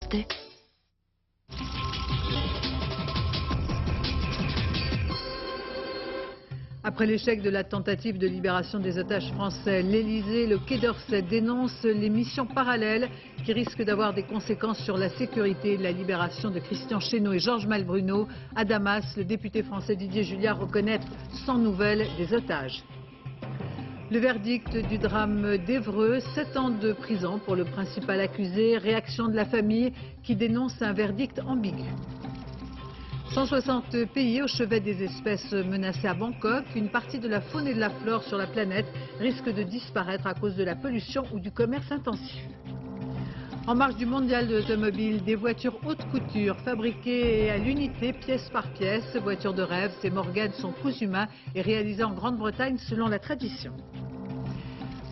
existait. Après l'échec de la tentative de libération des otages français, l'Elysée, le Quai d'Orsay dénoncent les missions parallèles qui risquent d'avoir des conséquences sur la sécurité et la libération de Christian Chesneau et Georges Malbruno. À Damas, le député français Didier Julia reconnaît être sans nouvelles des otages. Le verdict du drame d'Évreux, 7 ans de prison pour le principal accusé. Réaction de la famille qui dénonce un verdict ambigu. 160 pays au chevet des espèces menacées à Bangkok. Une partie de la faune et de la flore sur la planète risque de disparaître à cause de la pollution ou du commerce intensif. En marge du mondial de l'automobile, des voitures haute couture fabriquées à l'unité, pièce par pièce. Voitures de rêve, ces Morganes sont cousues main et réalisées en Grande-Bretagne selon la tradition.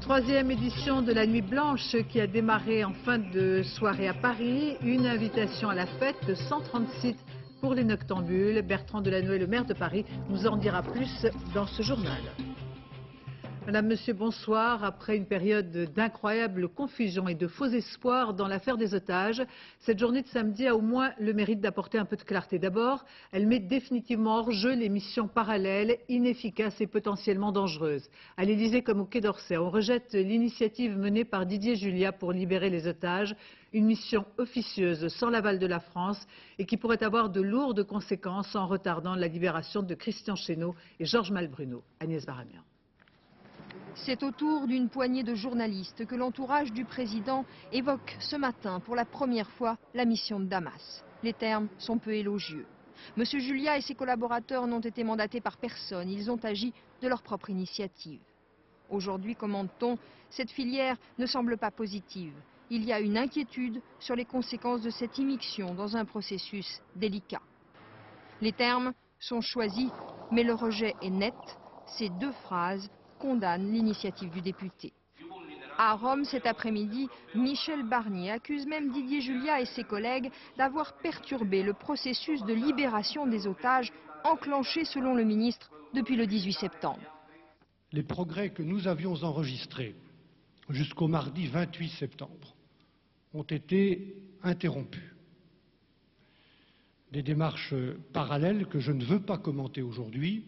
Troisième édition de la Nuit Blanche qui a démarré en fin de soirée à Paris. Une invitation à la fête de 130 sites pour les noctambules. Bertrand Delanoë, le maire de Paris, nous en dira plus dans ce journal. Madame, Monsieur, bonsoir. Après une période d'incroyable confusion et de faux espoirs dans l'affaire des otages, cette journée de samedi a au moins le mérite d'apporter un peu de clarté. D'abord, elle met définitivement hors jeu les missions parallèles, inefficaces et potentiellement dangereuses. À l'Élysée comme au Quai d'Orsay, on rejette l'initiative menée par Didier Julia pour libérer les otages, une mission officieuse sans l'aval de la France et qui pourrait avoir de lourdes conséquences en retardant la libération de Christian Chesneau et Georges Malbruno. Agnès Baramian. C'est au tour d'une poignée de journalistes que l'entourage du président évoque ce matin pour la première fois la mission de Damas. Les termes sont peu élogieux. Monsieur Julia et ses collaborateurs n'ont été mandatés par personne, ils ont agi de leur propre initiative. Aujourd'hui, commente-t-on, cette filière ne semble pas positive. Il y a une inquiétude sur les conséquences de cette immixtion dans un processus délicat. Les termes sont choisis, mais le rejet est net. Ces deux phrases condamne l'initiative du député. À Rome cet après-midi, Michel Barnier accuse même Didier Julia et ses collègues d'avoir perturbé le processus de libération des otages enclenché selon le ministre depuis le 18 septembre. Les progrès que nous avions enregistrés jusqu'au mardi 28 septembre ont été interrompus. Des démarches parallèles que je ne veux pas commenter aujourd'hui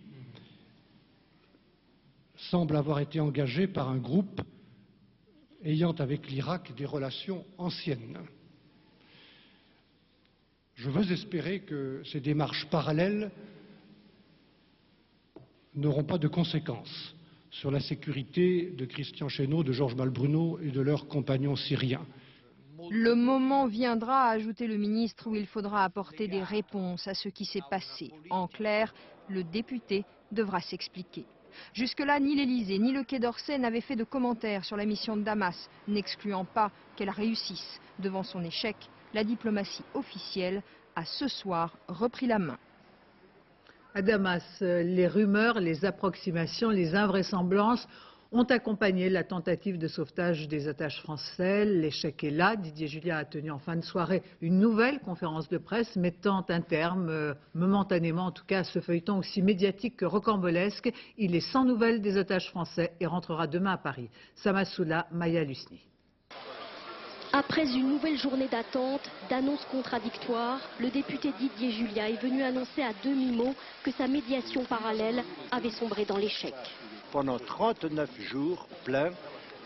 semble avoir été engagé par un groupe ayant avec l'Irak des relations anciennes. Je veux espérer que ces démarches parallèles n'auront pas de conséquences sur la sécurité de Christian Chesneau, de Georges Malbruno et de leurs compagnons syriens. Le moment viendra, a ajouté le ministre, où il faudra apporter des réponses à ce qui s'est passé. En clair, le député devra s'expliquer. Jusque-là, ni l'Élysée ni le Quai d'Orsay n'avaient fait de commentaires sur la mission de Damas, n'excluant pas qu'elle réussisse. Devant son échec, la diplomatie officielle a ce soir repris la main. À Damas, les rumeurs, les approximations, les invraisemblances ont accompagné la tentative de sauvetage des otages français. L'échec est là. Didier Julia a tenu en fin de soirée une nouvelle conférence de presse mettant un terme, momentanément en tout cas, à ce feuilleton aussi médiatique que rocambolesque. Il est sans nouvelles des otages français et rentrera demain à Paris. Samassoula, Maya Lusni. Après une nouvelle journée d'attente, d'annonces contradictoires, le député Didier Julia est venu annoncer à demi-mot que sa médiation parallèle avait sombré dans l'échec. Pendant 39 jours pleins,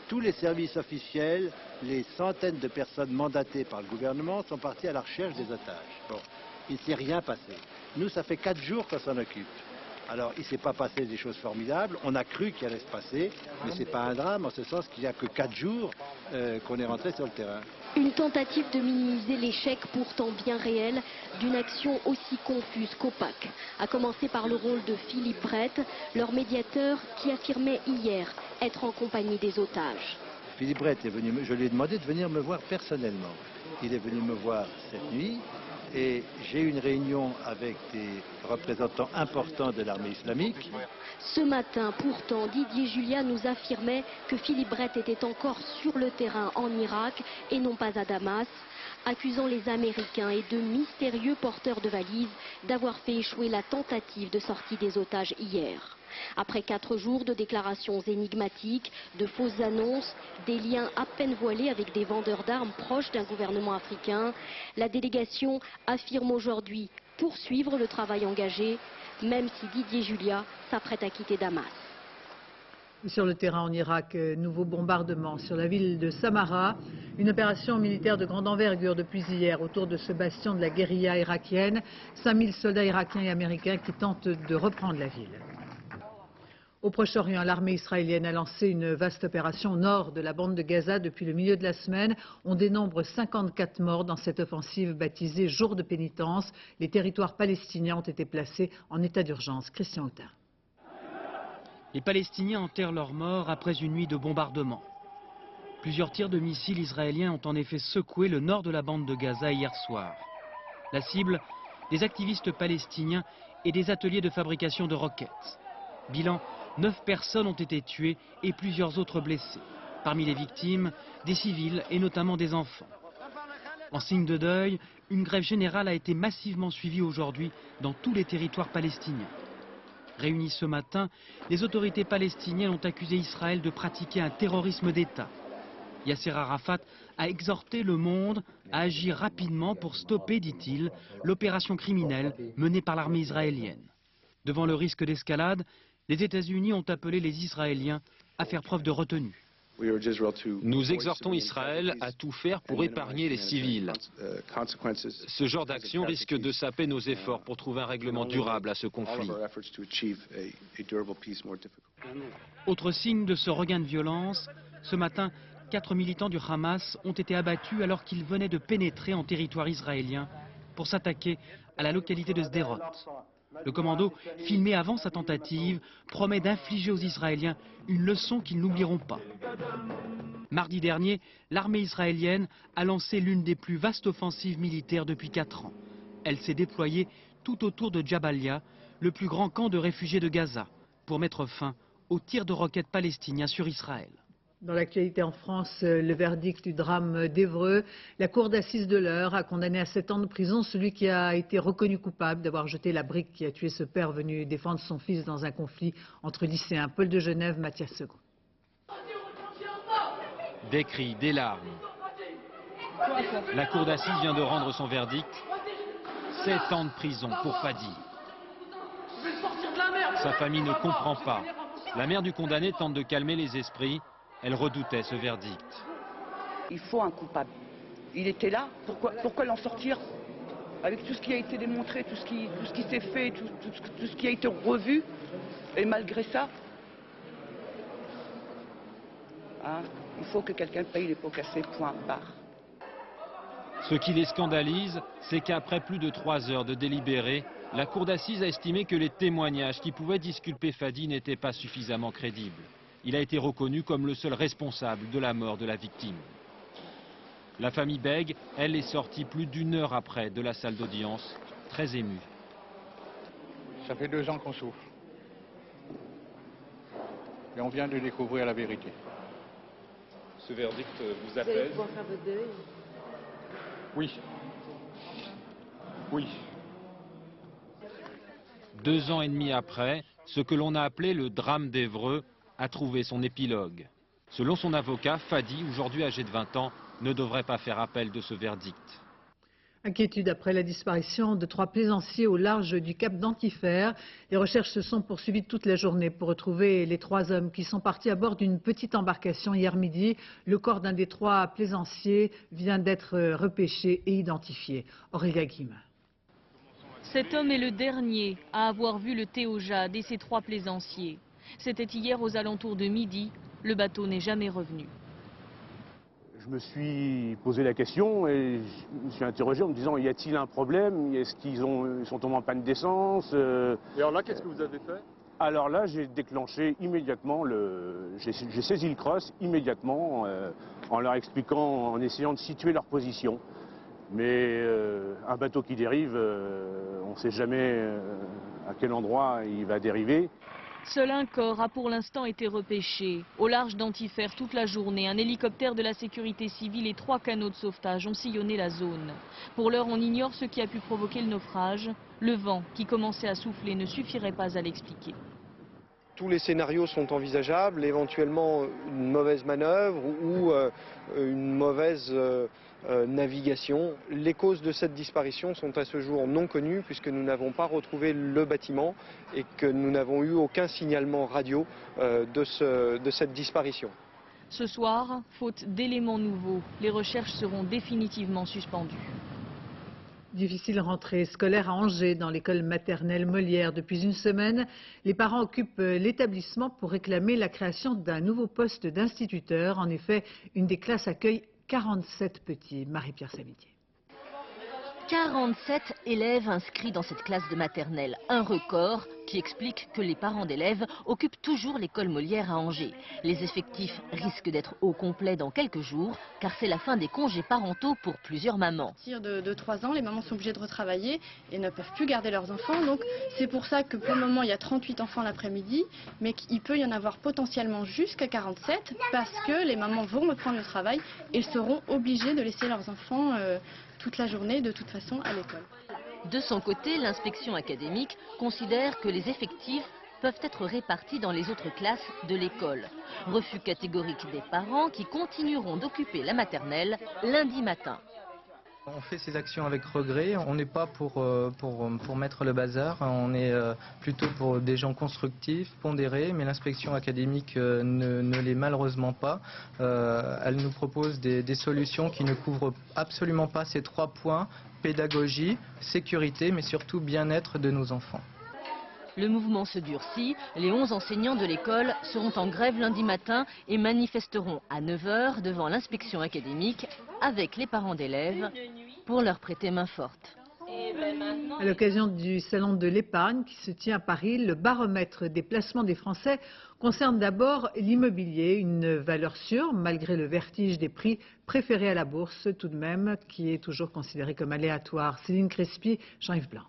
tous les services officiels, les centaines de personnes mandatées par le gouvernement sont partis à la recherche des otages. Bon, il ne s'est rien passé. Nous, ça fait 4 jours qu'on s'en occupe. Alors, il ne s'est pas passé des choses formidables. On a cru qu'il allait se passer, mais ce n'est pas un drame, en ce sens qu'il n'y a que 4 jours qu'on est rentré sur le terrain. Une tentative de minimiser l'échec pourtant bien réel d'une action aussi confuse qu'opaque. À commencer par le rôle de Philippe Brett, leur médiateur qui affirmait hier être en compagnie des otages. Philippe Brett est venu, je lui ai demandé de venir me voir personnellement. Il est venu me voir cette nuit et j'ai eu une réunion avec des représentants importants de l'armée islamique. Ce matin, pourtant, Didier Julia nous affirmait que Philippe Brett était encore sur le terrain en Irak et non pas à Damas, accusant les Américains et de mystérieux porteurs de valises d'avoir fait échouer la tentative de sortie des otages hier. Après 4 jours de déclarations énigmatiques, de fausses annonces, des liens à peine voilés avec des vendeurs d'armes proches d'un gouvernement africain, la délégation affirme aujourd'hui poursuivre le travail engagé, même si Didier Julia s'apprête à quitter Damas. Sur le terrain en Irak, nouveau bombardement sur la ville de Samarra. Une opération militaire de grande envergure depuis hier autour de ce bastion de la guérilla irakienne. 5000 soldats irakiens et américains qui tentent de reprendre la ville. Au Proche-Orient, l'armée israélienne a lancé une vaste opération au nord de la bande de Gaza depuis le milieu de la semaine. On dénombre 54 morts dans cette offensive baptisée Jour de pénitence. Les territoires palestiniens ont été placés en état d'urgence. Christian Autain. Les Palestiniens enterrent leurs morts après une nuit de bombardement. Plusieurs tirs de missiles israéliens ont en effet secoué le nord de la bande de Gaza hier soir. La cible, des activistes palestiniens et des ateliers de fabrication de roquettes. Bilan, 9 personnes ont été tuées et plusieurs autres blessées. Parmi les victimes, des civils et notamment des enfants. En signe de deuil, une grève générale a été massivement suivie aujourd'hui dans tous les territoires palestiniens. Réunis ce matin, les autorités palestiniennes ont accusé Israël de pratiquer un terrorisme d'État. Yasser Arafat a exhorté le monde à agir rapidement pour stopper, dit-il, l'opération criminelle menée par l'armée israélienne. Devant le risque d'escalade, les États-Unis ont appelé les Israéliens à faire preuve de retenue. Nous exhortons Israël à tout faire pour épargner les civils. Ce genre d'action risque de saper nos efforts pour trouver un règlement durable à ce conflit. Autre signe de ce regain de violence, ce matin, 4 militants du Hamas ont été abattus alors qu'ils venaient de pénétrer en territoire israélien pour s'attaquer à la localité de Sderot. Le commando, filmé avant sa tentative, promet d'infliger aux Israéliens une leçon qu'ils n'oublieront pas. Mardi dernier, l'armée israélienne a lancé l'une des plus vastes offensives militaires depuis 4 ans. Elle s'est déployée tout autour de Jabalia, le plus grand camp de réfugiés de Gaza, pour mettre fin aux tirs de roquettes palestiniens sur Israël. Dans l'actualité en France, le verdict du drame d'Évreux. La cour d'assises de l'Eure a condamné à 7 ans de prison celui qui a été reconnu coupable d'avoir jeté la brique qui a tué ce père venu défendre son fils dans un conflit entre lycéens. Paul de Genève, Mathias Second. Des cris, des larmes. La cour d'assises vient de rendre son verdict. 7 ans de prison pour Fadi. Sa famille ne comprend pas. La mère du condamné tente de calmer les esprits. Elle redoutait ce verdict. Il faut un coupable. Il était là, pourquoi l'en sortir? Avec tout ce qui a été démontré, tout ce qui s'est fait, tout ce qui a été revu, et malgré ça, hein, il faut que quelqu'un paye les pots cassés, point barre. Ce qui les scandalise, c'est qu'après plus de 3 heures de délibéré, la cour d'assises a estimé que les témoignages qui pouvaient disculper Fadi n'étaient pas suffisamment crédibles. Il a été reconnu comme le seul responsable de la mort de la victime. La famille Beg, elle, est sortie plus d'1 heure après de la salle d'audience, très émue. Ça fait 2 ans qu'on souffre. Et on vient de découvrir la vérité. Ce verdict vous apaise? Vous allez pouvoir faire votre deuil? Oui. Oui. 2 ans et demi après, ce que l'on a appelé le drame d'Évreux a trouvé son épilogue. Selon son avocat, Fadi, aujourd'hui âgé de 20 ans, ne devrait pas faire appel de ce verdict. Inquiétude après la disparition de 3 plaisanciers au large du cap d'Antifer. Les recherches se sont poursuivies toute la journée pour retrouver les 3 hommes qui sont partis à bord d'une petite embarcation hier midi. Le corps d'un des 3 plaisanciers vient d'être repêché et identifié. Aurélia Guim. Cet homme est le dernier à avoir vu le Théojade et ses 3 plaisanciers. C'était hier aux alentours de midi. Le bateau n'est jamais revenu. Je me suis posé la question et je me suis interrogé en me disant, y a-t-il un problème? Est-ce qu'ils sont tombés en panne d'essence? Et alors là, qu'est-ce que vous avez fait? Alors là, j'ai déclenché immédiatement, j'ai saisi le cross immédiatement en leur expliquant, en essayant de situer leur position. Mais un bateau qui dérive, on ne sait jamais à quel endroit il va dériver. Seul un corps a pour l'instant été repêché. Au large d'Antifer toute la journée, un hélicoptère de la sécurité civile et 3 canots de sauvetage ont sillonné la zone. Pour l'heure, on ignore ce qui a pu provoquer le naufrage. Le vent qui commençait à souffler ne suffirait pas à l'expliquer. Tous les scénarios sont envisageables, éventuellement une mauvaise manœuvre ou une mauvaise navigation. Les causes de cette disparition sont à ce jour non connues puisque nous n'avons pas retrouvé le bâtiment et que nous n'avons eu aucun signalement radio de cette disparition. Ce soir, faute d'éléments nouveaux, les recherches seront définitivement suspendues. Difficile rentrée scolaire à Angers dans l'école maternelle Molière. Depuis une semaine, les parents occupent l'établissement pour réclamer la création d'un nouveau poste d'instituteur. En effet, une des classes accueille 47 petits. Marie-Pierre Savidier. 47 élèves inscrits dans cette classe de maternelle. Un record qui explique que les parents d'élèves occupent toujours l'école Molière à Angers. Les effectifs risquent d'être au complet dans quelques jours, car c'est la fin des congés parentaux pour plusieurs mamans. À partir de 3 ans, les mamans sont obligées de retravailler et ne peuvent plus garder leurs enfants. Donc c'est pour ça que pour le moment, il y a 38 enfants l'après-midi, mais qu'il peut y en avoir potentiellement jusqu'à 47, parce que les mamans vont reprendre le travail et seront obligées de laisser leurs enfants toute la journée, de toute façon, à l'école. De son côté, l'inspection académique considère que les effectifs peuvent être répartis dans les autres classes de l'école. Refus catégorique des parents qui continueront d'occuper la maternelle lundi matin. On fait ces actions avec regret, on n'est pas pour mettre le bazar, on est plutôt pour des gens constructifs, pondérés, mais l'inspection académique ne l'est malheureusement pas. Elle nous propose des solutions qui ne couvrent absolument pas ces 3 points, pédagogie, sécurité, mais surtout bien-être de nos enfants. Le mouvement se durcit, les 11 enseignants de l'école seront en grève lundi matin et manifesteront à 9 h devant l'inspection académique avec les parents d'élèves pour leur prêter main forte. À l'occasion du salon de l'épargne qui se tient à Paris, le baromètre des placements des Français concerne d'abord l'immobilier, une valeur sûre malgré le vertige des prix préférés à la bourse tout de même, qui est toujours considéré comme aléatoire. Céline Crespi, Jean-Yves Blanc.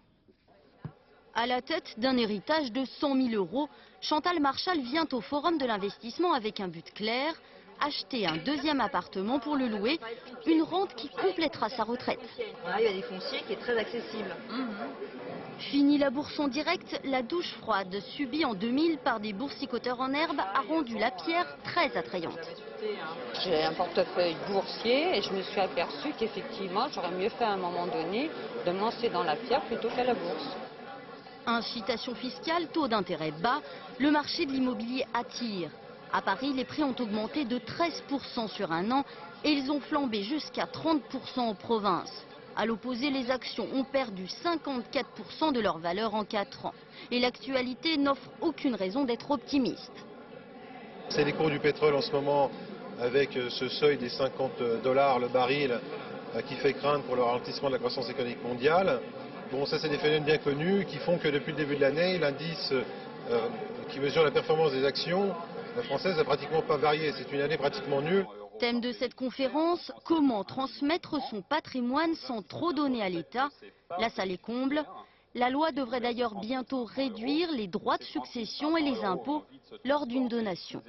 À la tête d'un héritage de 100 000 €, Chantal Marchal vient au Forum de l'investissement avec un but clair, acheter un 2e appartement pour le louer, une rente qui complétera sa retraite. Voilà, il y a des fonciers qui est très accessible. Fini la bourse en direct, la douche froide subie en 2000 par des boursicoteurs en herbe a rendu la pierre très attrayante. J'ai un portefeuille boursier et je me suis aperçue qu'effectivement j'aurais mieux fait à un moment donné de me lancer dans la pierre plutôt qu'à la bourse. Incitation fiscale, taux d'intérêt bas, le marché de l'immobilier attire. À Paris, les prix ont augmenté de 13% sur un an et ils ont flambé jusqu'à 30% en province. À l'opposé, les actions ont perdu 54% de leur valeur en 4 ans. Et l'actualité n'offre aucune raison d'être optimiste. C'est les cours du pétrole en ce moment, avec ce seuil des $50 le baril qui fait craindre pour le ralentissement de la croissance économique mondiale. Bon, ça c'est des phénomènes bien connus qui font que depuis le début de l'année, l'indice qui mesure la performance des actions françaises n'a pratiquement pas varié. C'est une année pratiquement nulle. Thème de cette conférence, comment transmettre son patrimoine sans trop donner à l'État. La salle est comble. La loi devrait d'ailleurs bientôt réduire les droits de succession et les impôts lors d'une donation.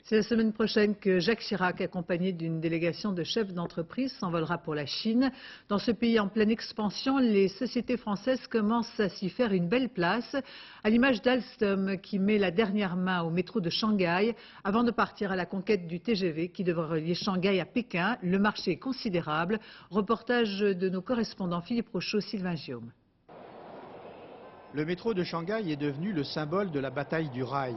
C'est la semaine prochaine que Jacques Chirac, accompagné d'une délégation de chefs d'entreprise, s'envolera pour la Chine. Dans ce pays en pleine expansion, les sociétés françaises commencent à s'y faire une belle place, à l'image d'Alstom qui met la dernière main au métro de Shanghai avant de partir à la conquête du TGV qui devrait relier Shanghai à Pékin. Le marché est considérable. Reportage de nos correspondants Philippe Rochaud, Sylvain Guillaume. Le métro de Shanghai est devenu le symbole de la bataille du rail.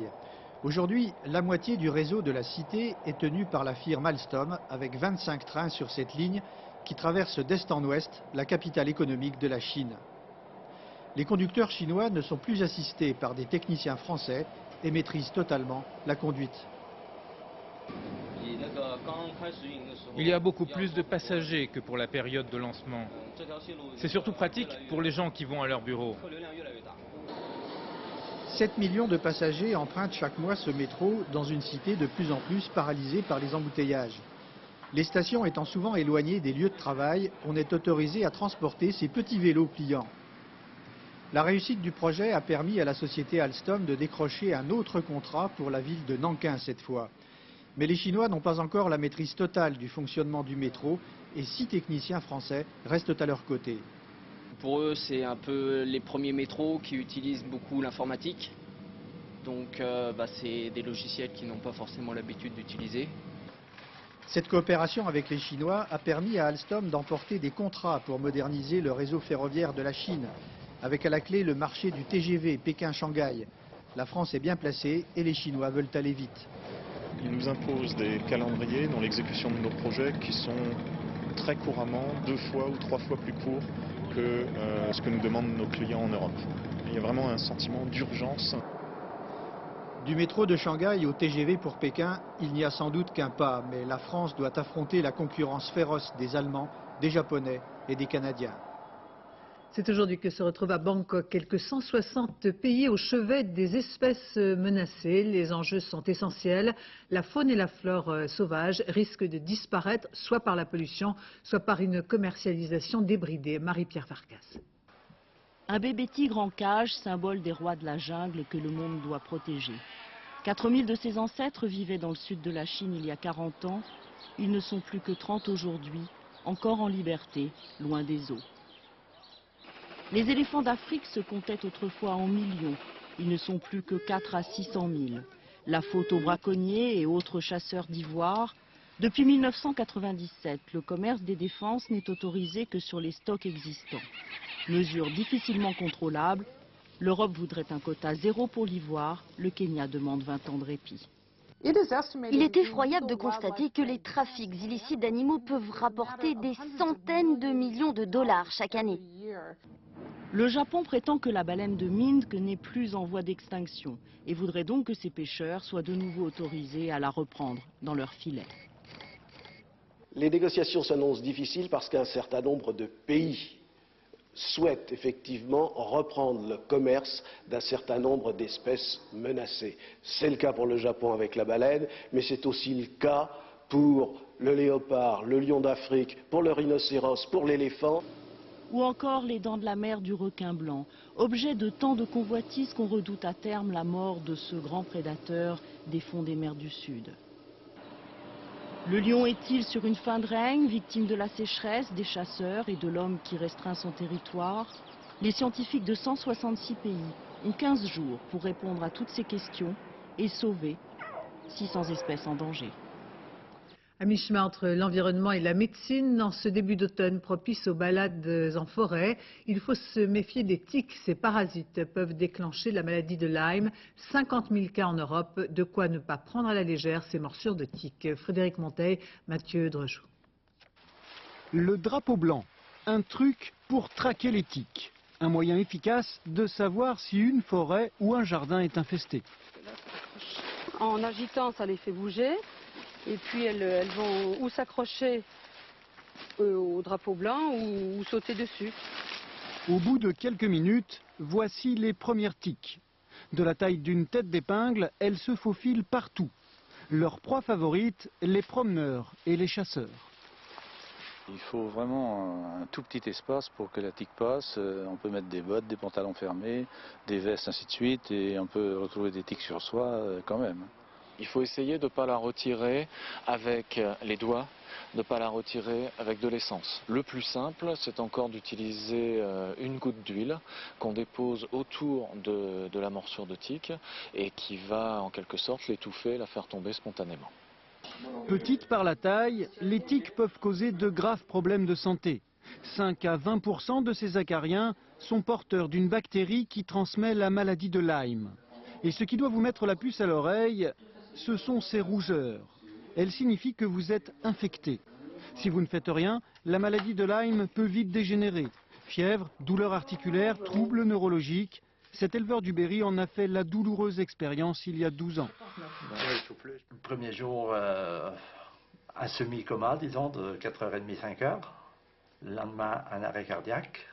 Aujourd'hui, la moitié du réseau de la cité est tenu par la firme Alstom, avec 25 trains sur cette ligne qui traverse d'est en ouest la capitale économique de la Chine. Les conducteurs chinois ne sont plus assistés par des techniciens français et maîtrisent totalement la conduite. Il y a beaucoup plus de passagers que pour la période de lancement. C'est surtout pratique pour les gens qui vont à leur bureau. 7 millions de passagers empruntent chaque mois ce métro dans une cité de plus en plus paralysée par les embouteillages. Les stations étant souvent éloignées des lieux de travail, on est autorisé à transporter ces petits vélos pliants. La réussite du projet a permis à la société Alstom de décrocher un autre contrat pour la ville de Nankin cette fois. Mais les Chinois n'ont pas encore la maîtrise totale du fonctionnement du métro et 6 techniciens français restent à leur côté. Pour eux, c'est un peu les premiers métros qui utilisent beaucoup l'informatique. Donc c'est des logiciels qu'ils n'ont pas forcément l'habitude d'utiliser. Cette coopération avec les Chinois a permis à Alstom d'emporter des contrats pour moderniser le réseau ferroviaire de la Chine, avec à la clé le marché du TGV Pékin-Shanghai. La France est bien placée et les Chinois veulent aller vite. Ils nous imposent des calendriers dans l'exécution de nos projets qui sont très couramment 2 fois ou 3 fois plus courts que ce que nous demandent nos clients en Europe. Il y a vraiment un sentiment d'urgence. Du métro de Shanghai au TGV pour Pékin, il n'y a sans doute qu'un pas, mais la France doit affronter la concurrence féroce des Allemands, des Japonais et des Canadiens. C'est aujourd'hui que se retrouvent à Bangkok quelques 160 pays au chevet des espèces menacées. Les enjeux sont essentiels. La faune et la flore sauvages risquent de disparaître, soit par la pollution, soit par une commercialisation débridée. Marie-Pierre Farkas. Un bébé tigre en cage, symbole des rois de la jungle que le monde doit protéger. 4000 de ses ancêtres vivaient dans le sud de la Chine il y a 40 ans. Ils ne sont plus que 30 aujourd'hui, encore en liberté, loin des eaux. Les éléphants d'Afrique se comptaient autrefois en millions. Ils ne sont plus que 4 à 600 000. La faute aux braconniers et autres chasseurs d'ivoire. Depuis 1997, le commerce des défenses n'est autorisé que sur les stocks existants. Mesure difficilement contrôlable. L'Europe voudrait un quota zéro pour l'ivoire. Le Kenya demande 20 ans de répit. Il est effroyable de constater que les trafics illicites d'animaux peuvent rapporter des centaines de millions de dollars chaque année. Le Japon prétend que la baleine de Minsk n'est plus en voie d'extinction et voudrait donc que ces pêcheurs soient de nouveau autorisés à la reprendre dans leurs filets. Les négociations s'annoncent difficiles parce qu'un certain nombre de pays souhaitent effectivement reprendre le commerce d'un certain nombre d'espèces menacées. C'est le cas pour le Japon avec la baleine, mais c'est aussi le cas pour le léopard, le lion d'Afrique, pour le rhinocéros, pour l'éléphant. Ou encore les dents de la mer du requin blanc, objet de tant de convoitises qu'on redoute à terme la mort de ce grand prédateur des fonds des mers du Sud. Le lion est-il sur une fin de règne, victime de la sécheresse, des chasseurs et de l'homme qui restreint son territoire? Les scientifiques de 166 pays ont 15 jours pour répondre à toutes ces questions et sauver 600 espèces en danger. À mi-chemin entre l'environnement et la médecine, en ce début d'automne propice aux balades en forêt, il faut se méfier des tiques. Ces parasites peuvent déclencher la maladie de Lyme. 50 000 cas en Europe, de quoi ne pas prendre à la légère ces morsures de tiques. Frédéric Monteil, Mathieu Drejoux. Le drapeau blanc, un truc pour traquer les tiques. Un moyen efficace de savoir si une forêt ou un jardin est infesté. En agitant, ça les fait bouger. Et puis elles vont ou s'accrocher au drapeau blanc ou sauter dessus. Au bout de quelques minutes, voici les premières tiques. De la taille d'une tête d'épingle, elles se faufilent partout. Leur proie favorite, les promeneurs et les chasseurs. Il faut vraiment un tout petit espace pour que la tique passe. On peut mettre des bottes, des pantalons fermés, des vestes, ainsi de suite, et on peut retrouver des tiques sur soi quand même. Il faut essayer de ne pas la retirer avec les doigts, de ne pas la retirer avec de l'essence. Le plus simple, c'est encore d'utiliser une goutte d'huile qu'on dépose autour de la morsure de tique et qui va en quelque sorte l'étouffer, la faire tomber spontanément. Petites par la taille, les tiques peuvent causer de graves problèmes de santé. 5 à 20% de ces acariens sont porteurs d'une bactérie qui transmet la maladie de Lyme. Et ce qui doit vous mettre la puce à l'oreille, ce sont ces rougeurs. Elles signifient que vous êtes infecté. Si vous ne faites rien, la maladie de Lyme peut vite dégénérer. Fièvre, douleurs articulaires, troubles neurologiques. Cet éleveur du Berry en a fait la douloureuse expérience il y a 12 ans. Le premier jour, un semi-coma, disons, de 4h30, 5h. Le lendemain, un arrêt cardiaque.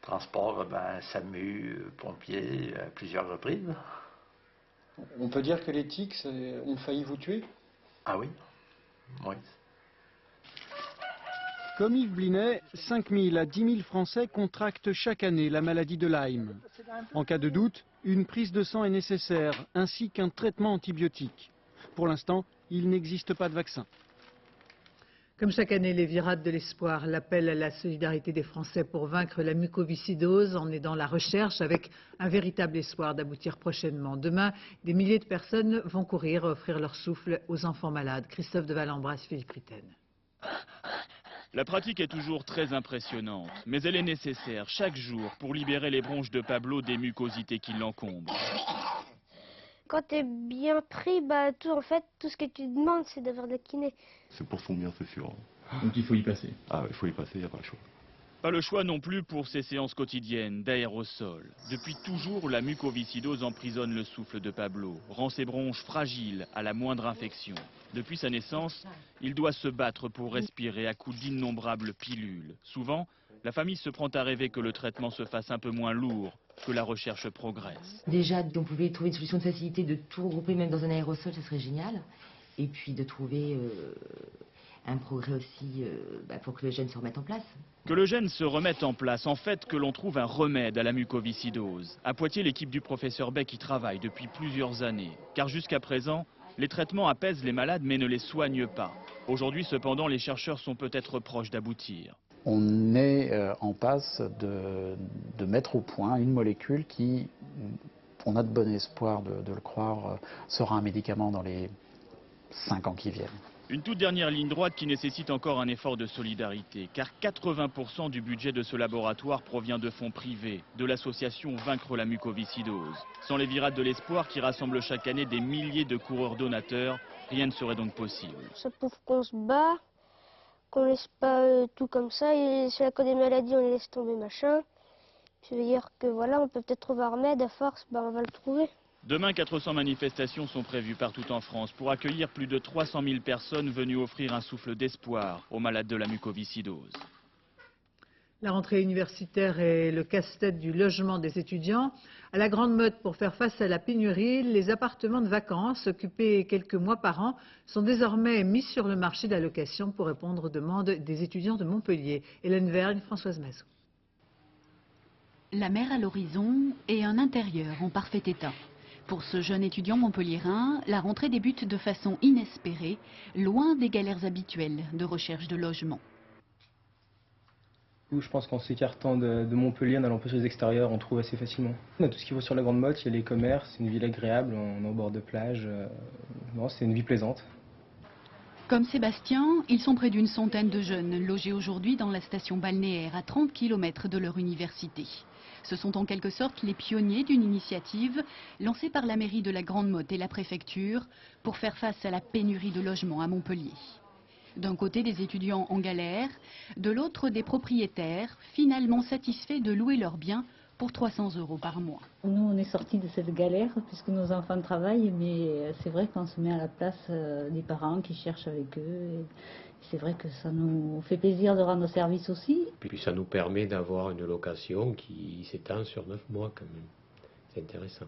Transport, SAMU, pompiers, à plusieurs reprises. On peut dire que les tiques ont failli vous tuer? Ah oui. Oui. Comme Yves Blinet, 5 000 à 10 000 Français contractent chaque année la maladie de Lyme. En cas de doute, une prise de sang est nécessaire, ainsi qu'un traitement antibiotique. Pour l'instant, il n'existe pas de vaccin. Comme chaque année, les Virades de l'Espoir, l'appel à la solidarité des Français pour vaincre la mucoviscidose en aidant la recherche avec un véritable espoir d'aboutir prochainement. Demain, des milliers de personnes vont courir offrir leur souffle aux enfants malades. Christophe de Valembras, Philippe Ritten. La pratique est toujours très impressionnante, mais elle est nécessaire chaque jour pour libérer les bronches de Pablo des mucosités qui l'encombrent. Quand tu es bien pris, tout ce que tu demandes, c'est d'avoir de la kiné. C'est pour son bien, c'est sûr. Donc il faut y passer. Ah, il faut y passer, il n'y a pas le choix. Pas le choix non plus pour ces séances quotidiennes d'aérosol. Depuis toujours, la mucoviscidose emprisonne le souffle de Pablo, rend ses bronches fragiles à la moindre infection. Depuis sa naissance, il doit se battre pour respirer à coups d'innombrables pilules. Souvent, la famille se prend à rêver que le traitement se fasse un peu moins lourd, que la recherche progresse. Déjà, on pouvait trouver une solution de facilité de tout regrouper même dans un aérosol, ce serait génial. Et puis de trouver un progrès aussi pour que le gène se remette en place. Que le gène se remette en place, en fait que l'on trouve un remède à la mucoviscidose. À Poitiers, l'équipe du professeur Beck y travaille depuis plusieurs années. Car jusqu'à présent, les traitements apaisent les malades mais ne les soignent pas. Aujourd'hui, cependant, les chercheurs sont peut-être proches d'aboutir. On est en passe de mettre au point une molécule qui, on a de bon espoir de le croire, sera un médicament dans les 5 ans qui viennent. Une toute dernière ligne droite qui nécessite encore un effort de solidarité, car 80% du budget de ce laboratoire provient de fonds privés, de l'association Vaincre la mucoviscidose. Sans les Virades de l'Espoir qui rassemblent chaque année des milliers de coureurs donateurs, rien ne serait donc possible. Ça prouve qu'on se bat, qu'on laisse pas tout comme ça, et si on a des maladies, on les laisse tomber, machin. Ça veut dire que voilà, on peut peut-être trouver un remède, à force, on va le trouver. Demain, 400 manifestations sont prévues partout en France pour accueillir plus de 300 000 personnes venues offrir un souffle d'espoir aux malades de la mucoviscidose. La rentrée universitaire est le casse-tête du logement des étudiants. À la grande mode pour faire face à la pénurie, les appartements de vacances occupés quelques mois par an sont désormais mis sur le marché de la location pour répondre aux demandes des étudiants de Montpellier. Hélène Vergne, Françoise Mazou. La mer à l'horizon et un intérieur en parfait état. Pour ce jeune étudiant montpelliérain, la rentrée débute de façon inespérée, loin des galères habituelles de recherche de logement. Je pense qu'en s'écartant de Montpellier, en allant peu sur les extérieurs, on trouve assez facilement. On a tout ce qu'il faut sur la Grande Motte, il y a les commerces, c'est une ville agréable, on est au bord de plage. Non, c'est une vie plaisante. Comme Sébastien, ils sont près d'une centaine de jeunes logés aujourd'hui dans la station balnéaire à 30 km de leur université. Ce sont en quelque sorte les pionniers d'une initiative lancée par la mairie de la Grande Motte et la préfecture pour faire face à la pénurie de logements à Montpellier. D'un côté des étudiants en galère, de l'autre des propriétaires finalement satisfaits de louer leurs biens pour 300 € par mois. Nous, on est sortis de cette galère puisque nos enfants travaillent, mais c'est vrai qu'on se met à la place des parents qui cherchent avec eux. Et c'est vrai que ça nous fait plaisir de rendre service aussi. Puis ça nous permet d'avoir une location qui s'étend sur 9 mois quand même. C'est intéressant.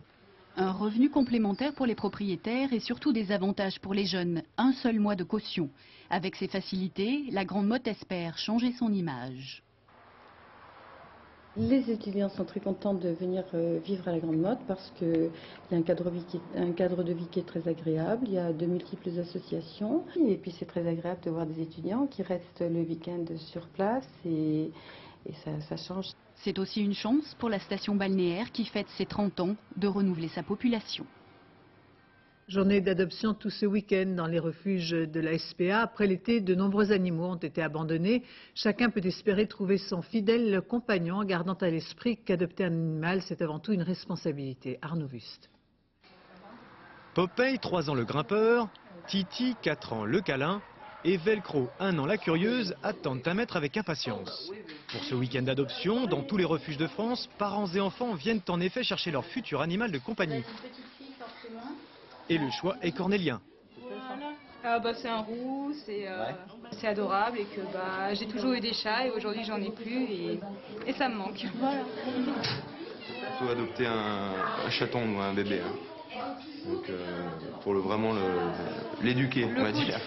Un revenu complémentaire pour les propriétaires et surtout des avantages pour les jeunes. Un seul mois de caution. Avec ces facilités, la Grande Motte espère changer son image. Les étudiants sont très contents de venir vivre à la Grande Motte parce qu'il y a un cadre de vie qui est très agréable, il y a de multiples associations et puis c'est très agréable de voir des étudiants qui restent le week-end sur place et ça change. C'est aussi une chance pour la station balnéaire qui fête ses 30 ans de renouveler sa population. Journée d'adoption tout ce week-end dans les refuges de la SPA. Après l'été, de nombreux animaux ont été abandonnés. Chacun peut espérer trouver son fidèle compagnon en gardant à l'esprit qu'adopter un animal, c'est avant tout une responsabilité. Arnaud Wust. Popeye, 3 ans le grimpeur, Titi, 4 ans le câlin et Velcro, 1 an la curieuse, attendent un maître avec impatience. Pour ce week-end d'adoption, dans tous les refuges de France, parents et enfants viennent en effet chercher leur futur animal de compagnie. Et le choix est cornélien. C'est un roux, c'est adorable et que j'ai toujours eu des chats et aujourd'hui j'en ai plus et ça me manque. Voilà. Il faut adopter un chaton ou un bébé. Donc pour vraiment l'éduquer, on va dire.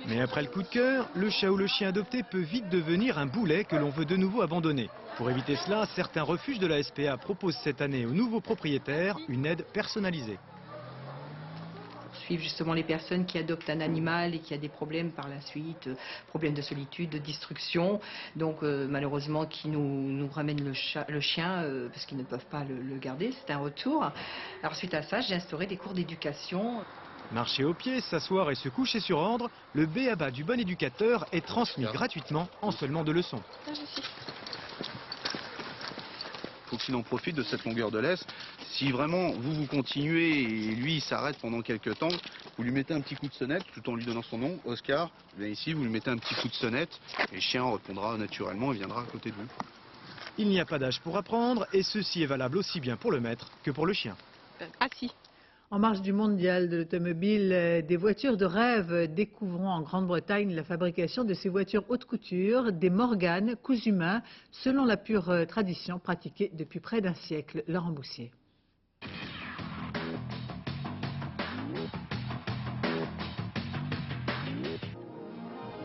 Mais après le coup de cœur, le chat ou le chien adopté peut vite devenir un boulet que l'on veut de nouveau abandonner. Pour éviter cela, certains refuges de la SPA proposent cette année aux nouveaux propriétaires une aide personnalisée. Pour suivre justement les personnes qui adoptent un animal et qui a des problèmes par la suite, problèmes de solitude, de destruction, donc malheureusement qui nous ramènent le chien parce qu'ils ne peuvent pas le garder, c'est un retour. Alors suite à ça, j'ai instauré des cours d'éducation. Marcher au pied, s'asseoir et se coucher sur ordre, le b.a.-ba du bon éducateur est transmis gratuitement en seulement 2 leçons. Il faut qu'il en profite de cette longueur de laisse. Si vraiment vous continuez et lui il s'arrête pendant quelques temps, vous lui mettez un petit coup de sonnette tout en lui donnant son nom, Oscar. Bien ici, vous lui mettez un petit coup de sonnette et le chien répondra naturellement et viendra à côté de vous. Il n'y a pas d'âge pour apprendre et ceci est valable aussi bien pour le maître que pour le chien. Assis. En marge du mondial de l'automobile, des voitures de rêve découvrons en Grande-Bretagne la fabrication de ces voitures haute couture, des Morgan cousus main, selon la pure tradition pratiquée depuis près d'un siècle. Laurent Boussier.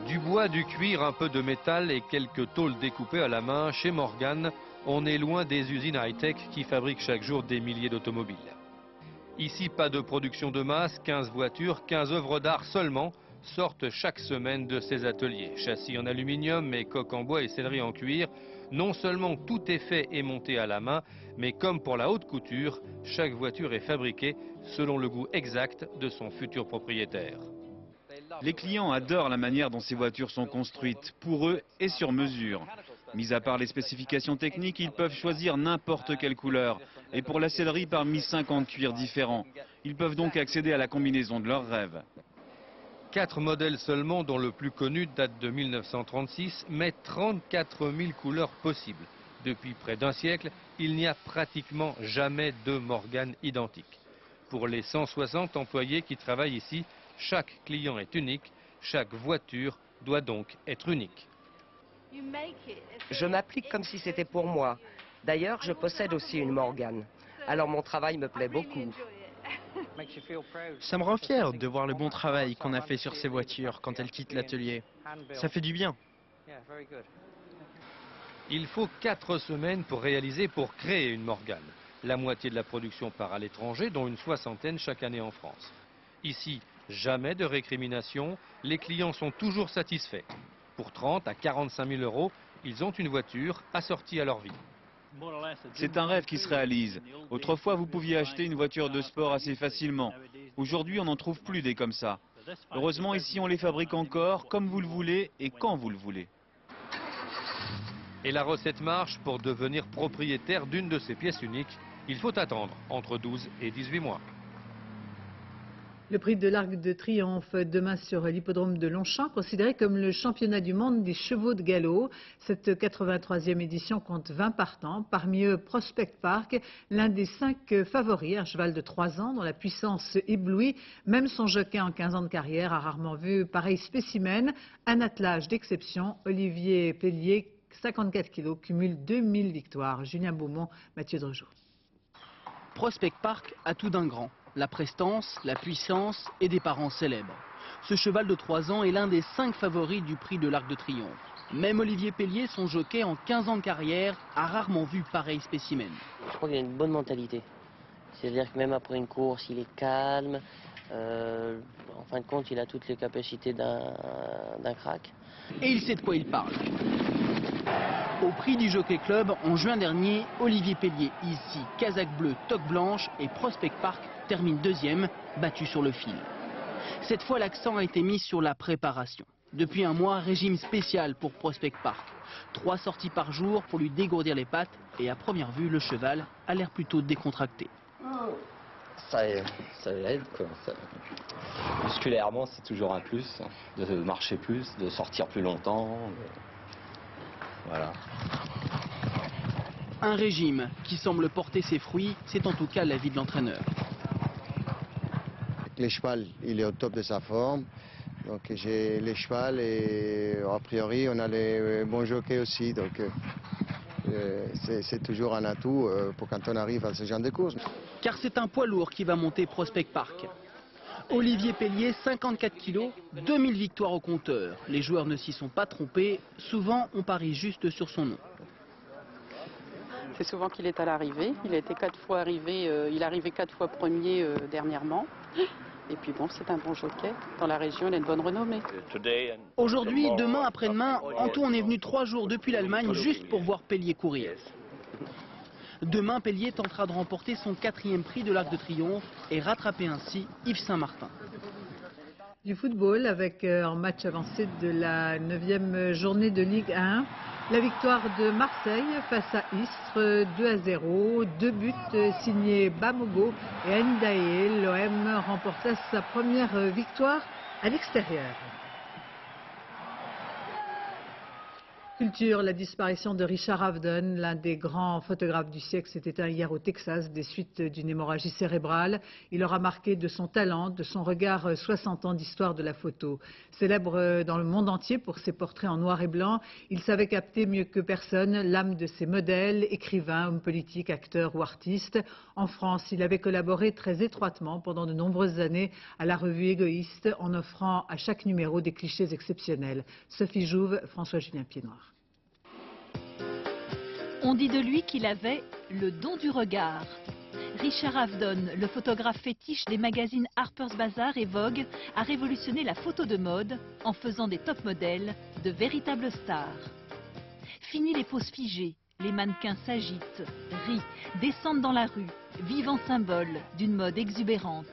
Du bois, du cuir, un peu de métal et quelques tôles découpées à la main, chez Morgan, on est loin des usines high-tech qui fabriquent chaque jour des milliers d'automobiles. Ici, pas de production de masse, 15 voitures, 15 œuvres d'art seulement sortent chaque semaine de ces ateliers. Châssis en aluminium et coques en bois et sellerie en cuir. Non seulement tout est fait et monté à la main, mais comme pour la haute couture, chaque voiture est fabriquée selon le goût exact de son futur propriétaire. Les clients adorent la manière dont ces voitures sont construites, pour eux et sur mesure. Mis à part les spécifications techniques, ils peuvent choisir n'importe quelle couleur. Et pour la sellerie, parmi 50 cuirs différents. Ils peuvent donc accéder à la combinaison de leurs rêves. 4 modèles seulement, dont le plus connu date de 1936, mais 34 000 couleurs possibles. Depuis près d'un siècle, il n'y a pratiquement jamais de Morgan identique. Pour les 160 employés qui travaillent ici, chaque client est unique, chaque voiture doit donc être unique. Je m'applique comme si c'était pour moi. D'ailleurs, je possède aussi une Morgan. Alors mon travail me plaît beaucoup. Ça me rend fier de voir le bon travail qu'on a fait sur ces voitures quand elles quittent l'atelier. Ça fait du bien. Il faut 4 semaines pour créer une Morgan. La moitié de la production part à l'étranger, dont une 60aine chaque année en France. Ici, jamais de récrimination, les clients sont toujours satisfaits. Pour 30 à 45 000 euros, ils ont une voiture assortie à leur vie. C'est un rêve qui se réalise. Autrefois, vous pouviez acheter une voiture de sport assez facilement. Aujourd'hui, on n'en trouve plus des comme ça. Heureusement, ici, on les fabrique encore comme vous le voulez et quand vous le voulez. Et la recette marche. Pour devenir propriétaire d'une de ces pièces uniques, il faut attendre entre 12 et 18 mois. Le prix de l'Arc de Triomphe demain sur l'hippodrome de Longchamp, considéré comme le championnat du monde des chevaux de galop. Cette 83e édition compte 20 partants, parmi eux Prospect Park, l'un des 5 favoris, un cheval de 3 ans dont la puissance éblouit. Même son jockey en 15 ans de carrière a rarement vu pareil spécimen. Un attelage d'exception, Olivier Pellier, 54 kg, cumule 2000 victoires. Julien Beaumont, Mathieu Drejoux. Prospect Park a tout d'un grand. La prestance, la puissance et des parents célèbres. Ce cheval de 3 ans est l'un des 5 favoris du prix de l'Arc de Triomphe. Même Olivier Pellier, son jockey en 15 ans de carrière, a rarement vu pareil spécimen. Je crois qu'il a une bonne mentalité. C'est-à-dire que même après une course, il est calme. En fin de compte, il a toutes les capacités d'un crack. Et il sait de quoi il parle. Au prix du Jockey Club, en juin dernier, Olivier Pellier, ici, casaque bleue, toque blanche et Prospect Park termine 2e, battu sur le fil. Cette fois, l'accent a été mis sur la préparation. Depuis un mois, régime spécial pour Prospect Park. 3 sorties par jour pour lui dégourdir les pattes et à première vue, le cheval a l'air plutôt décontracté. Ça aide, quoi. Musculairement, c'est toujours un plus, de marcher plus, de sortir plus longtemps. Voilà. Un régime qui semble porter ses fruits, c'est en tout cas l'avis de l'entraîneur. Le cheval, il est au top de sa forme. Donc j'ai les chevals et a priori on a les bons jockeys aussi. Donc c'est toujours un atout pour quand on arrive à ce genre de course. car c'est un poids lourd qui va monter Prospect Park. Olivier Pellier, 54 kilos, 2000 victoires au compteur. Les joueurs ne s'y sont pas trompés, souvent on parie juste sur son nom. C'est souvent qu'il est à l'arrivée, il a été 4 fois arrivé, il est arrivé 4 fois premier dernièrement. Et puis bon, c'est un bon jockey, dans la région il a une bonne renommée. Aujourd'hui, demain, après-demain, en tout on est venu 3 jours depuis l'Allemagne juste pour voir Pellier courir. Demain, Pellier tentera de remporter son 4e prix de l'Arc de Triomphe et rattraper ainsi Yves Saint-Martin. Du football avec en match avancé de la 9e journée de Ligue 1. La victoire de Marseille face à Istres 2-0. 2 buts signés Bamogo et Ndaye. L'OM remporta sa première victoire à l'extérieur. Culture, la disparition de Richard Avedon, l'un des grands photographes du siècle, s'est éteint hier au Texas des suites d'une hémorragie cérébrale. Il aura marqué de son talent, de son regard 60 ans d'histoire de la photo. Célèbre dans le monde entier pour ses portraits en noir et blanc, il savait capter mieux que personne l'âme de ses modèles, écrivains, hommes politiques, acteurs ou artistes. En France, il avait collaboré très étroitement pendant de nombreuses années à la revue Égoïste en offrant à chaque numéro des clichés exceptionnels. Sophie Jouve, François-Julien Piednoir. On dit de lui qu'il avait le don du regard. Richard Avedon, le photographe fétiche des magazines Harper's Bazaar et Vogue, a révolutionné la photo de mode en faisant des top modèles de véritables stars. Fini les poses figées, les mannequins s'agitent, rient, descendent dans la rue, vivant symbole d'une mode exubérante.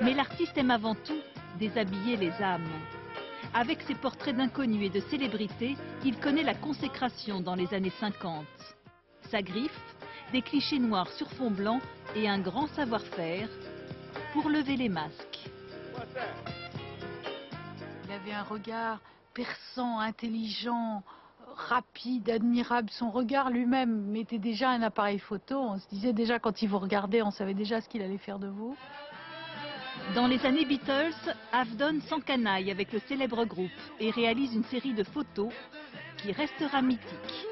Mais l'artiste aime avant tout déshabiller les âmes. Avec ses portraits d'inconnus et de célébrités, il connaît la consécration dans les années 50. Sa griffe, des clichés noirs sur fond blanc et un grand savoir-faire pour lever les masques. Il avait un regard perçant, intelligent, rapide, admirable. Son regard lui-même mettait déjà un appareil photo. On se disait déjà quand il vous regardait, on savait déjà ce qu'il allait faire de vous. Dans les années Beatles, Avedon s'encanaille avec le célèbre groupe et réalise une série de photos qui restera mythique.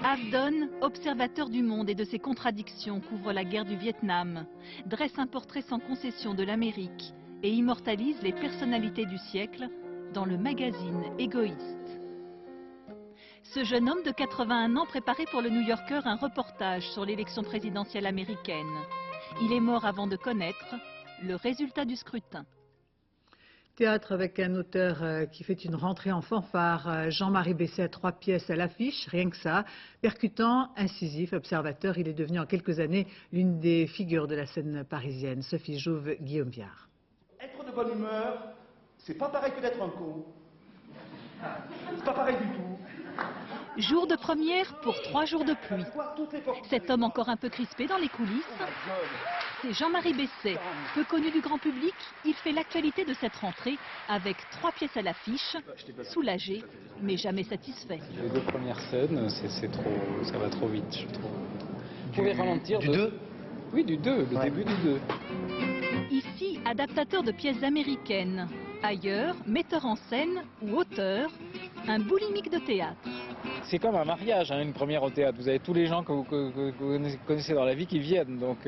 Avedon, observateur du monde et de ses contradictions, couvre la guerre du Vietnam, dresse un portrait sans concession de l'Amérique et immortalise les personnalités du siècle dans le magazine Égoïste. Ce jeune homme de 81 ans préparait pour le New Yorker un reportage sur l'élection présidentielle américaine. Il est mort avant de connaître le résultat du scrutin. Théâtre avec un auteur qui fait une rentrée en fanfare, Jean-Marie Besset à 3 pièces à l'affiche, rien que ça. Percutant, incisif, observateur, il est devenu en quelques années l'une des figures de la scène parisienne. Sophie Jouve, Guillaume Biard. Être de bonne humeur, c'est pas pareil que d'être un con. C'est pas pareil du tout. Jour de première pour 3 jours de pluie. Cet homme encore un peu crispé dans les coulisses, c'est Jean-Marie Besset. Peu connu du grand public, il fait l'actualité de cette rentrée avec 3 pièces à l'affiche, soulagé mais jamais satisfait. Les 2 premières scènes, c'est trop, ça va trop vite, je trouve. Vous pouvez ralentir du 2 Oui, du 2, le début du 2. Ici, adaptateur de pièces américaines. Ailleurs, metteur en scène ou auteur, un boulimique de théâtre. C'est comme un mariage, hein, une première au théâtre. Vous avez tous les gens que vous connaissez dans la vie qui viennent. Donc,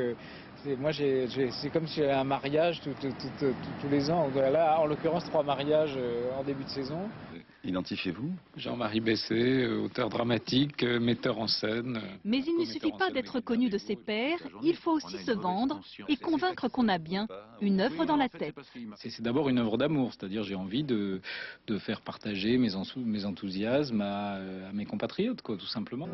moi, c'est comme si j'avais un mariage tous les ans. Là, en l'occurrence, 3 mariages en début de saison. Identifiez-vous? Jean-Marie Besset, auteur dramatique, metteur en scène. Mais il ne suffit pas d'être connu de ses pairs, il faut aussi se vendre et convaincre qu'on a bien une œuvre dans la tête. C'est d'abord une œuvre d'amour, c'est-à-dire j'ai envie de faire partager mes enthousiasmes à mes compatriotes, quoi, tout simplement.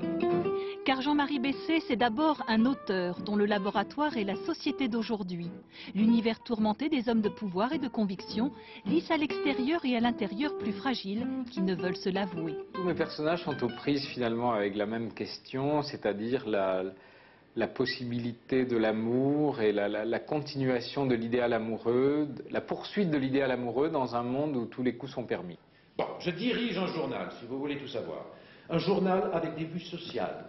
Car Jean-Marie Besset, c'est d'abord un auteur dont le laboratoire est la société d'aujourd'hui. L'univers tourmenté des hommes de pouvoir et de conviction, lisse à l'extérieur et à l'intérieur plus fragile, qui ne veulent se l'avouer. Tous mes personnages sont aux prises finalement avec la même question, c'est-à-dire la possibilité de l'amour et la continuation de l'idéal amoureux, la poursuite de l'idéal amoureux dans un monde où tous les coups sont permis. Bon, je dirige un journal, si vous voulez tout savoir. Un journal avec des vues sociales.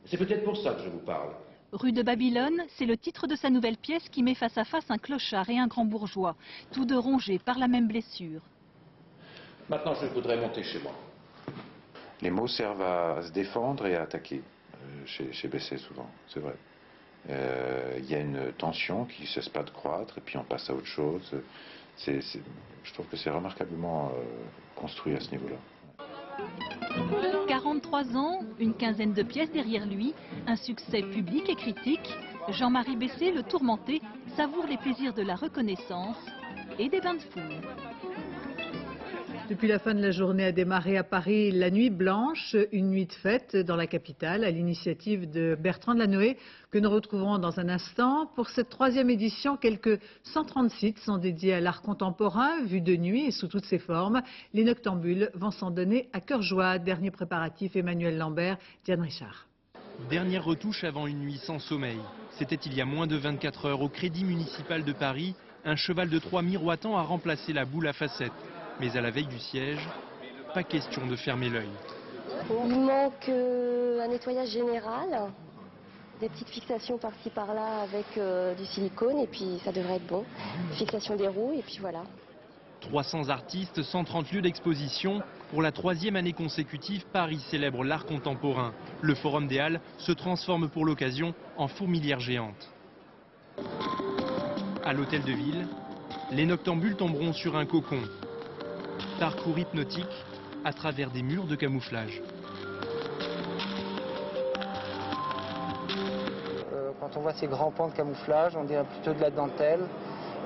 C'est peut-être pour ça que je vous parle. Rue de Babylone, c'est le titre de sa nouvelle pièce qui met face à face un clochard et un grand bourgeois, tous deux rongés par la même blessure. Maintenant, je voudrais monter chez moi. Les mots servent à se défendre et à attaquer, chez Besset souvent, c'est vrai. Il y a une tension qui ne cesse pas de croître et puis on passe à autre chose. Je trouve que c'est remarquablement construit à ce niveau-là. 43 ans, une quinzaine de pièces derrière lui, un succès public et critique. Jean-Marie Besset, le tourmenté, savoure les plaisirs de la reconnaissance et des bains de foule. Depuis la fin de la journée a démarré à Paris la Nuit Blanche, une nuit de fête dans la capitale à l'initiative de Bertrand Delanoë que nous retrouverons dans un instant. Pour cette 3e édition, quelques 130 sites sont dédiés à l'art contemporain, vu de nuit et sous toutes ses formes. Les noctambules vont s'en donner à cœur joie. Dernier préparatif, Emmanuel Lambert, Diane Richard. Dernière retouche avant une nuit sans sommeil. C'était il y a moins de 24 heures au Crédit municipal de Paris. Un cheval de Troie miroitant a remplacé la boule à facettes. Mais à la veille du siège, pas question de fermer l'œil. Il manque un nettoyage général, des petites fixations par-ci par-là avec du silicone et puis ça devrait être bon. Fixation des roues et puis voilà. 300 artistes, 130 lieux d'exposition. Pour la 3e année consécutive, Paris célèbre l'art contemporain. Le Forum des Halles se transforme pour l'occasion en fourmilière géante. À l'hôtel de ville, les noctambules tomberont sur un cocon. Parcours hypnotique à travers des murs de camouflage. Quand on voit ces grands pans de camouflage, on dirait plutôt de la dentelle.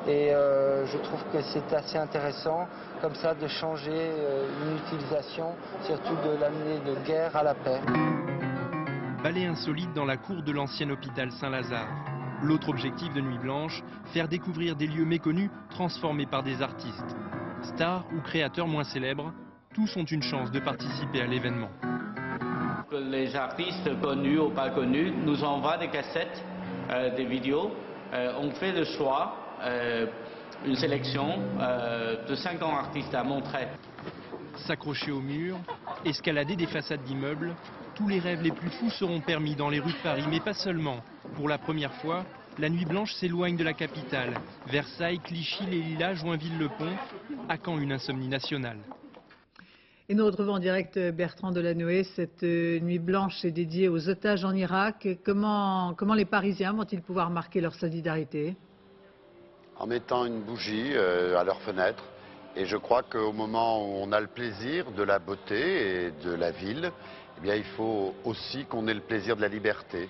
Et je trouve que c'est assez intéressant, comme ça, de changer une utilisation, surtout de l'amener de guerre à la paix. Ballet insolite dans la cour de l'ancien hôpital Saint-Lazare. L'autre objectif de Nuit Blanche, faire découvrir des lieux méconnus transformés par des artistes. Stars ou créateurs moins célèbres, tous ont une chance de participer à l'événement. Les artistes connus ou pas connus nous envoient des cassettes, des vidéos. On fait le choix, une sélection de 50 artistes à montrer. S'accrocher au mur, escalader des façades d'immeubles, tous les rêves les plus fous seront permis dans les rues de Paris, mais pas seulement. Pour la première fois, la Nuit Blanche s'éloigne de la capitale. Versailles, Clichy, les Lilas, Joinville-le-Pont. À quand une insomnie nationale? Et nous retrouvons en direct Bertrand Delanoë. Cette Nuit Blanche est dédiée aux otages en Irak. Comment les Parisiens vont-ils pouvoir marquer leur solidarité? En mettant une bougie à leur fenêtre. Et je crois qu'au moment où on a le plaisir de la beauté et de la ville, eh bien, il faut aussi qu'on ait le plaisir de la liberté.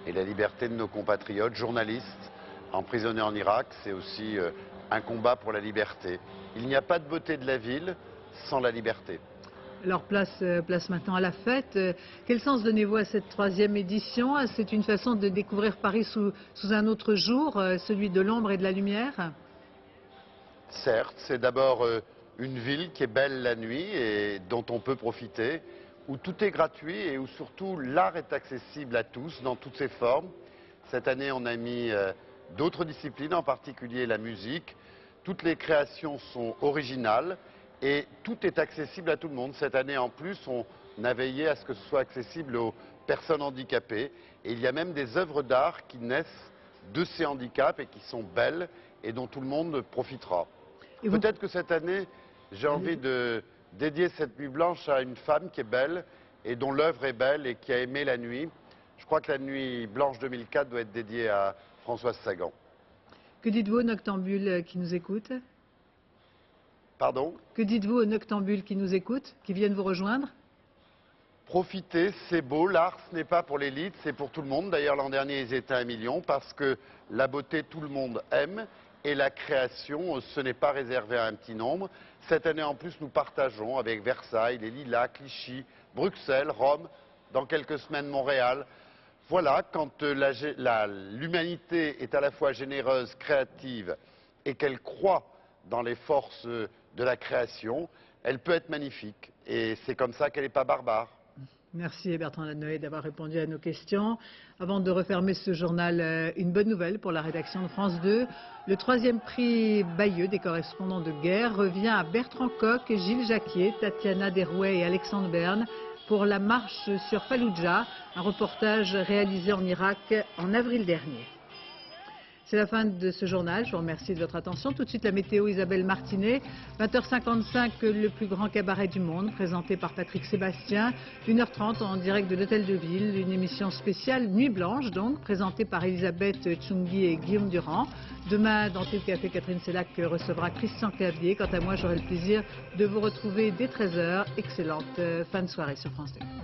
Et la liberté de nos compatriotes, journalistes, emprisonnés en Irak, c'est aussi un combat pour la liberté. Il n'y a pas de beauté de la ville sans la liberté. Alors place maintenant à la fête. Quel sens donnez-vous à cette 3e édition? C'est une façon de découvrir Paris sous un autre jour, celui de l'ombre et de la lumière? Certes, c'est d'abord une ville qui est belle la nuit et dont on peut profiter, où tout est gratuit et où surtout l'art est accessible à tous dans toutes ses formes. Cette année, on a mis d'autres disciplines, en particulier la musique. Toutes les créations sont originales et tout est accessible à tout le monde. Cette année, en plus, on a veillé à ce que ce soit accessible aux personnes handicapées. Et il y a même des œuvres d'art qui naissent de ces handicaps et qui sont belles et dont tout le monde profitera. Peut-être que cette année, j'ai envie de dédier cette Nuit Blanche à une femme qui est belle et dont l'œuvre est belle et qui a aimé la nuit. Je crois que la Nuit Blanche 2004 doit être dédiée à Françoise Sagan. Que dites-vous aux noctambules qui nous écoutent? Pardon? Que dites-vous aux noctambules qui nous écoutent, qui viennent vous rejoindre? Profitez, c'est beau. L'art, ce n'est pas pour l'élite, c'est pour tout le monde. D'ailleurs, l'an dernier, ils étaient 1 million parce que la beauté, tout le monde aime. Et la création, ce n'est pas réservé à un petit nombre. Cette année, en plus, nous partageons avec Versailles, les Lilas, Clichy, Bruxelles, Rome, dans quelques semaines, Montréal. Voilà, quand l'humanité est à la fois généreuse, créative et qu'elle croit dans les forces de la création, elle peut être magnifique. Et c'est comme ça qu'elle n'est pas barbare. Merci Bertrand Delanoë d'avoir répondu à nos questions. Avant de refermer ce journal, une bonne nouvelle pour la rédaction de France 2. Le 3e prix Bayeux des correspondants de guerre revient à Bertrand Koch, Gilles Jacquier, Tatiana Derouet et Alexandre Berne pour la marche sur Falloujah, un reportage réalisé en Irak en avril dernier. C'est la fin de ce journal. Je vous remercie de votre attention. Tout de suite, la météo, Isabelle Martinet. 20h55, le plus grand cabaret du monde, présenté par Patrick Sébastien. 1h30 en direct de l'Hôtel de Ville. Une émission spéciale Nuit Blanche, donc, présentée par Elisabeth Tchoungui et Guillaume Durand. Demain, dans Tout Café, Catherine Sellac recevra Christian Clavier. Quant à moi, j'aurai le plaisir de vous retrouver dès 13h. Excellente fin de soirée sur France 2.